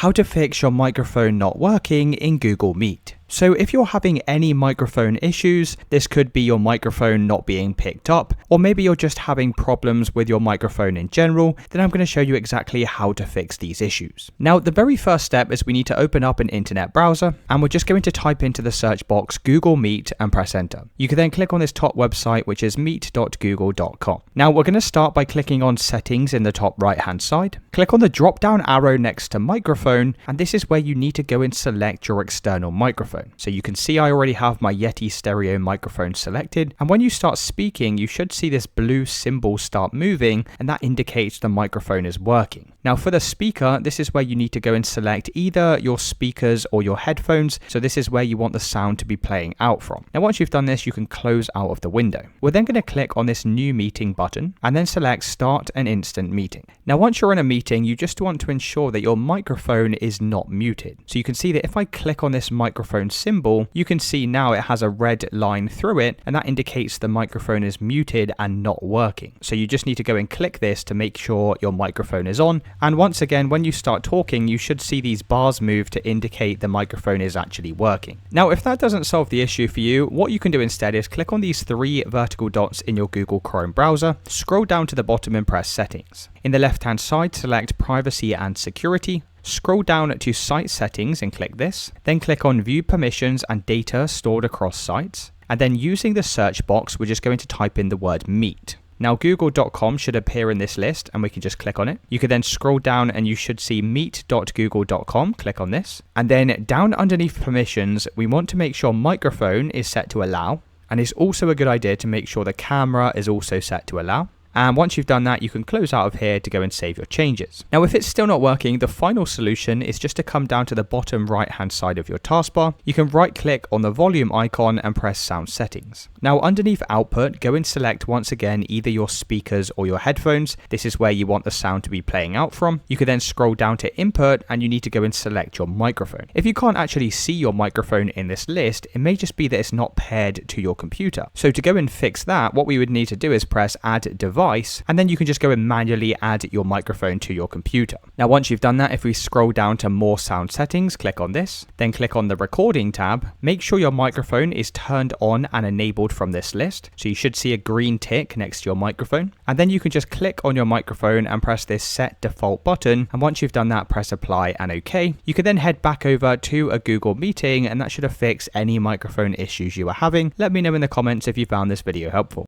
How to fix your microphone not working in Google Meet. So if you're having any microphone issues, this could be your microphone not being picked up, or maybe you're just having problems with your microphone in general, then I'm going to show you exactly how to fix these issues. Now, the very first step is we need to open up an internet browser, and we're just going to type into the search box Google Meet and press enter. You can then click on this top website, which is meet.google.com. Now, we're going to start by clicking on settings in the top right hand side. Click on the drop down arrow next to microphone, and this is where you need to go and select your external microphone. So you can see I already have my Yeti stereo microphone selected, and when you start speaking you should see this blue symbol start moving, and that indicates the microphone is working. Now for the speaker, this is where you need to go and select either your speakers or your headphones, so this is where you want the sound to be playing out from. Now once you've done this, you can close out of the window. We're then going to click on this new meeting button and then select start an instant meeting. Now once you're in a meeting, you just want to ensure that your microphone is not muted. So you can see that if I click on this microphone symbol, you can see now it has a red line through it, and that indicates the microphone is muted and not working. So you just need to go and click this to make sure your microphone is on. And once again, when you start talking, you should see these bars move to indicate the microphone is actually working. Now, if that doesn't solve the issue for you, what you can do instead is click on these three vertical dots in your Google Chrome browser, scroll down to the bottom and press settings. In the left hand side, select privacy and security. Scroll down to site settings and click this, then click on view permissions and data stored across sites, and then using the search box we're just going to type in the word meet. Now google.com should appear in this list and we can just click on it. You can then scroll down and you should see meet.google.com, click on this, and then down underneath permissions we want to make sure microphone is set to allow, and it's also a good idea to make sure the camera is also set to allow. And once you've done that, you can close out of here to go and save your changes. Now, if it's still not working, the final solution is just to come down to the bottom right hand side of your taskbar. You can right click on the volume icon and press sound settings. Now underneath output, go and select once again either your speakers or your headphones. This is where you want the sound to be playing out from. You can then scroll down to input and you need to go and select your microphone. If you can't actually see your microphone in this list, it may just be that it's not paired to your computer. So to go and fix that, what we would need to do is press add device, and then you can just go and manually add your microphone to your computer. Now once you've done that, if we scroll down to more sound settings, click on this, then click on the recording tab. Make sure your microphone is turned on and enabled from this list, so you should see a green tick next to your microphone, and then you can just click on your microphone and press this set default button, and once you've done that, press apply and OK. You can then head back over to a Google meeting, and that should have fixed any microphone issues you are having. Let me know in the comments if you found this video helpful.